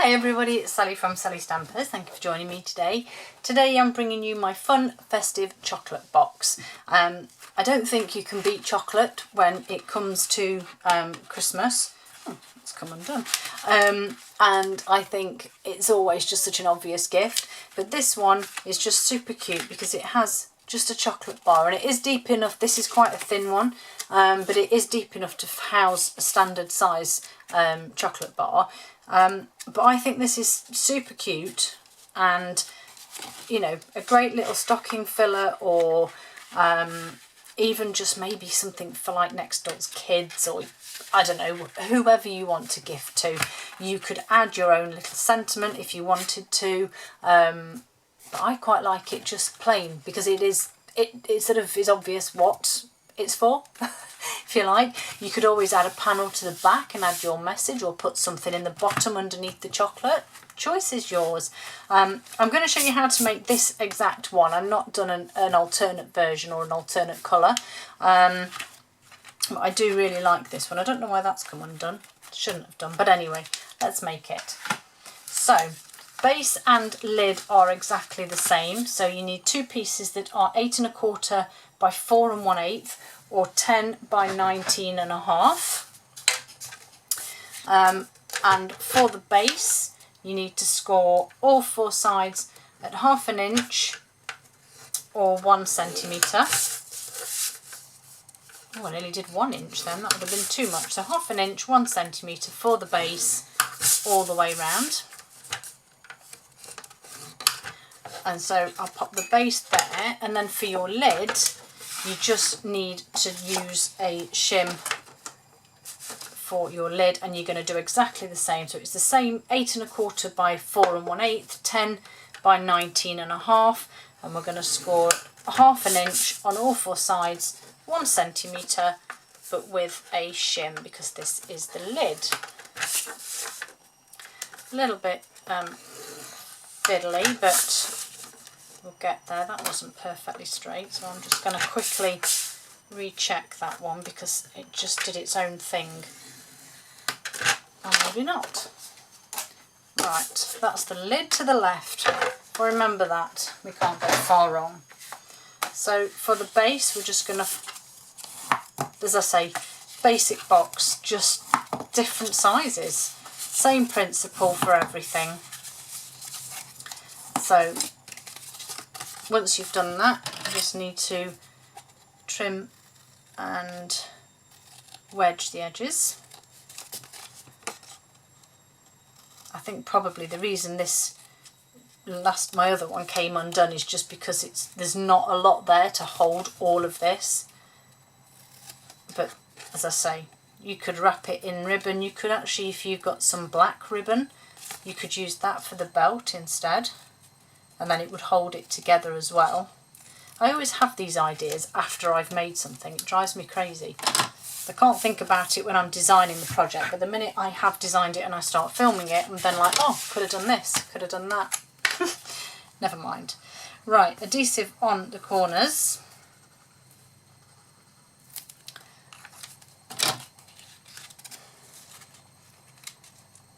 Hi everybody, it's Sally from Sallystampers. Thank you for joining me today. Today I'm bringing you my fun festive chocolate box. I don't think you can beat chocolate when it comes to Christmas. Oh, it's come undone. And I think it's always just such an obvious gift. But this one is just super cute because it has just a chocolate bar and it is deep enough. This is quite a thin one, but it is deep enough to house a standard size chocolate bar. But I think this is super cute and, you know, a great little stocking filler, or even just maybe something for like next door's kids, or I don't know, whoever you want to gift to. You could add your own little sentiment if you wanted to, but I quite like it just plain because it sort of is obvious what it's for. If you like, you could always add a panel to the back and add your message, or put something in the bottom underneath the chocolate. Choice is yours. I'm going to show you how to make this exact one. I've not done an alternate version or an alternate colour. But I do really like this one. I don't know why that's come undone. Shouldn't have done. But anyway, let's make it. So, base and lid are exactly the same. So you need two pieces that are 8 1/4 by 4 1/8. Or 10 by 19 1/2. And for the base, you need to score all four sides at 1/2 inch or 1 centimetre. Oh, I nearly did 1 inch then, that would have been too much. So 1/2 inch, 1 centimetre for the base all the way round. And so I'll pop the base there, and then for your lid, you just need to use a shim for your lid, and you're going to do exactly the same. So it's the same 8 1/4 by 4 1/8, 10 by 19 1/2, and we're going to score 1/2 inch on all four sides, 1 centimetre, but with a shim because this is the lid. A little bit fiddly, but we'll get there. That wasn't perfectly straight, so I'm just going to quickly recheck that one because it just did its own thing. And maybe not. Right, that's the lid to the left. Remember that, we can't go far wrong. So for the base, we're just going to, as I say, basic box, just different sizes. Same principle for everything. So once you've done that, you just need to trim and wedge the edges. I think probably the reason my other one came undone is just because there's not a lot there to hold all of this. But as I say, you could wrap it in ribbon. You could actually, if you've got some black ribbon, you could use that for the belt instead. And then it would hold it together as well. I always have these ideas after I've made something. It drives me crazy. I can't think about it when I'm designing the project, but the minute I have designed it and I start filming it, I'm then like, oh, could have done this, could have done that. Never mind. Right, adhesive on the corners.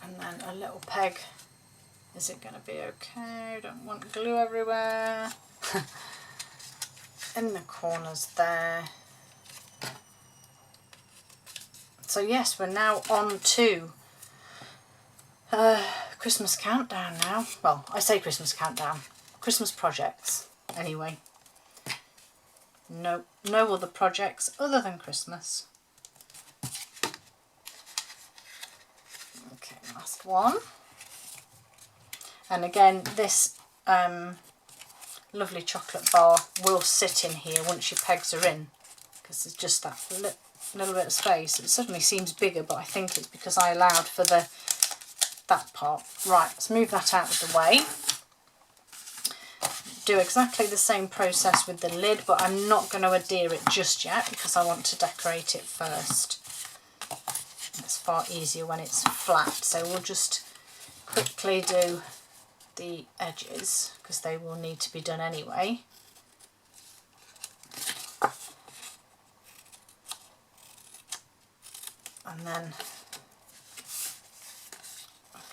And then a little peg. Is it going to be okay? I don't want glue everywhere. In the corners there. So yes, we're now on to Christmas countdown now. Well, I say Christmas countdown. Christmas projects, anyway. No other projects other than Christmas. Okay, last one. And again, this lovely chocolate bar will sit in here once your pegs are in, because there's just that little bit of space. It suddenly seems bigger, but I think it's because I allowed for that part. Right, let's move that out of the way. Do exactly the same process with the lid, but I'm not going to adhere it just yet because I want to decorate it first. It's far easier when it's flat, so we'll just quickly do the edges because they will need to be done anyway. And then,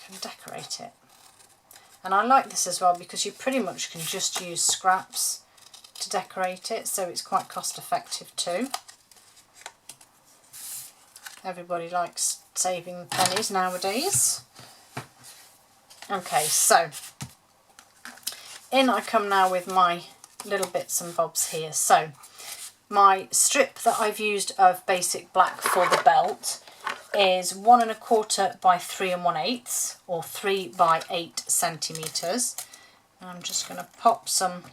and decorate it. And I like this as well because you pretty much can just use scraps to decorate it, so it's quite cost effective too. Everybody likes saving pennies nowadays. Okay, so in I come now with my little bits and bobs here. So my strip that I've used of basic black for the belt is 1 1/4 by 3 1/8 or 3 by 8 centimetres. I'm just going to pop some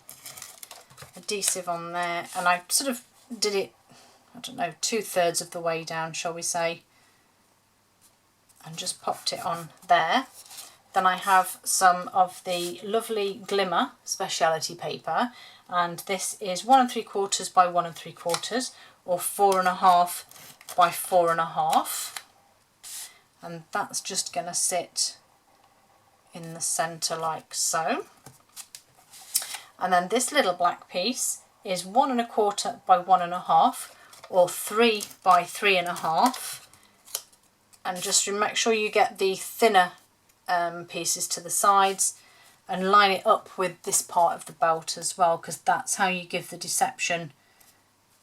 adhesive on there, and I sort of did it, I don't know, 2/3 of the way down, shall we say, and just popped it on there. Then I have some of the lovely Glimmer speciality paper, and this is 1 3/4 by 1 3/4 or 4 1/2 by 4 1/2, and that's just going to sit in the centre like so. And then this little black piece is 1 1/4 by 1 1/2 or 3 by 3 1/2, and just make sure you get the thinner pieces to the sides and line it up with this part of the belt as well, because that's how you give the deception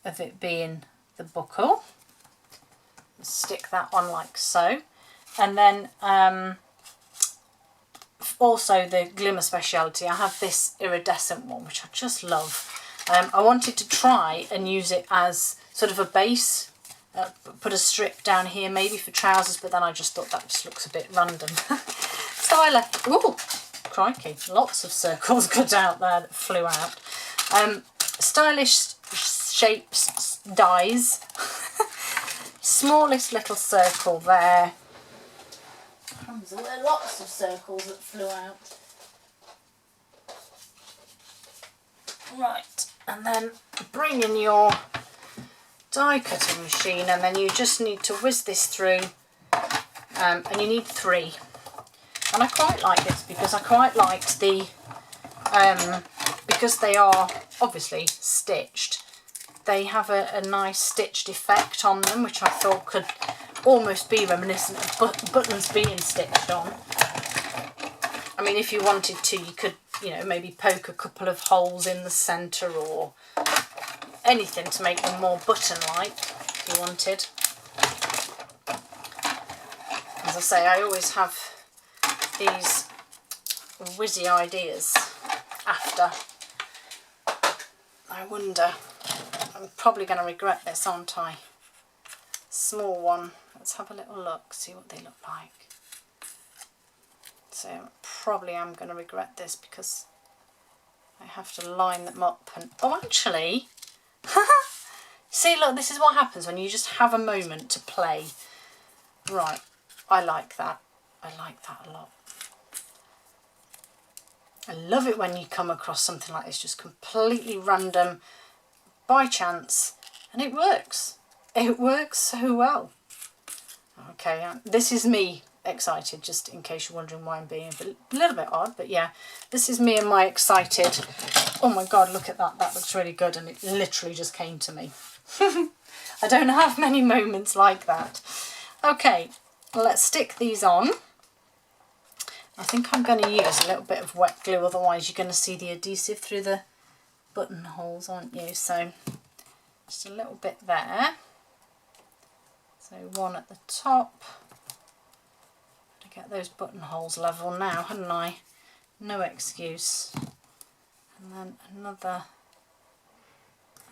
of it being the buckle. Stick that on like so. And then also the Glimmer speciality, I have this iridescent one which I just love. I wanted to try and use it as sort of a base, put a strip down here maybe for trousers, but then I just thought that just looks a bit random. So I left, ooh, crikey, lots of circles cut out there that flew out. Stylish Shapes dies. Smallest little circle there. There were lots of circles that flew out. Right, and then bring in your die cutting machine, and then you just need to whiz this through, and you need 3. And I quite like this because I quite liked the, because they are obviously stitched, they have a nice stitched effect on them, which I thought could almost be reminiscent of buttons being stitched on. I mean, if you wanted to, you could, you know, maybe poke a couple of holes in the centre or anything to make them more button-like if you wanted. As I say, I always have these whizzy ideas after. I wonder, I'm probably going to regret this, aren't I? Small one. Let's have a little look, see what they look like. So probably I'm going to regret this because I have to line them up and, oh actually, see, look, this is what happens when you just have a moment to play. Right, I like that. I like that a lot. I love it when you come across something like this, just completely random, by chance, and it works. It works so well. Okay, this is me excited, just in case you're wondering why I'm being a little bit odd, but yeah, this is me and my excited, oh my god, look at that, that looks really good, and it literally just came to me. I don't have many moments like that. Okay, let's stick these on. I think I'm going to use a little bit of wet glue, otherwise you're going to see the adhesive through the buttonholes, aren't you? So just a little bit there. So one at the top. To get those buttonholes level now, hadn't I? No excuse. And then another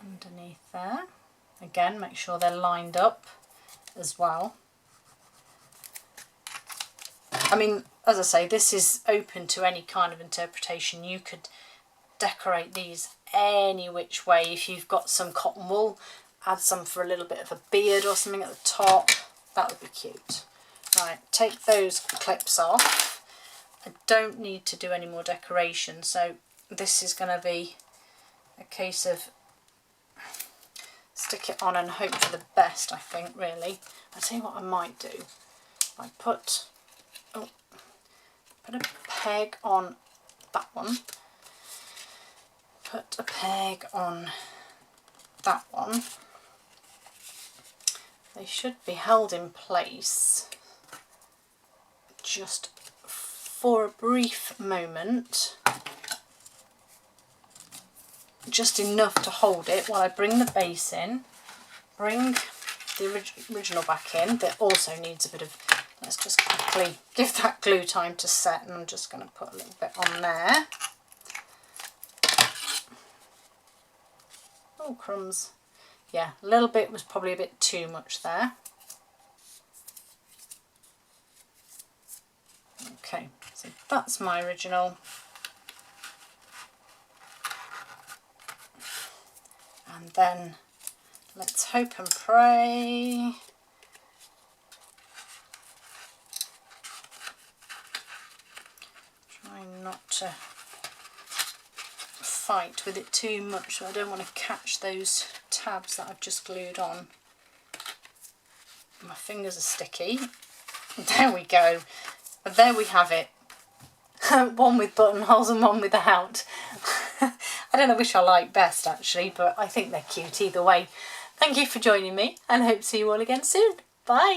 underneath there. Again, make sure they're lined up as well. I mean, as I say, this is open to any kind of interpretation. You could decorate these any which way. If you've got some cotton wool, add some for a little bit of a beard or something at the top. That would be cute. Right, take those clips off. I don't need to do any more decoration, so this is going to be a case of stick it on and hope for the best, I think, really. I'll tell you what I might do. I put a peg on that one, put a peg on that one. They should be held in place just for a brief moment, just enough to hold it while I bring the base in, bring the original back in. That also needs a bit of, let's just quickly give that glue time to set, and I'm just going to put a little bit on there. Oh, crumbs. Yeah, a little bit was probably a bit too much there. Okay, so that's my original. And then let's hope and pray. Try not to fight with it too much, so I don't want to catch those tabs that I've just glued on. My fingers are sticky. There we go. But there we have it. One with buttonholes and one without. I don't know which I like best actually, but I think they're cute either way. Thank you for joining me, and hope to see you all again soon. Bye!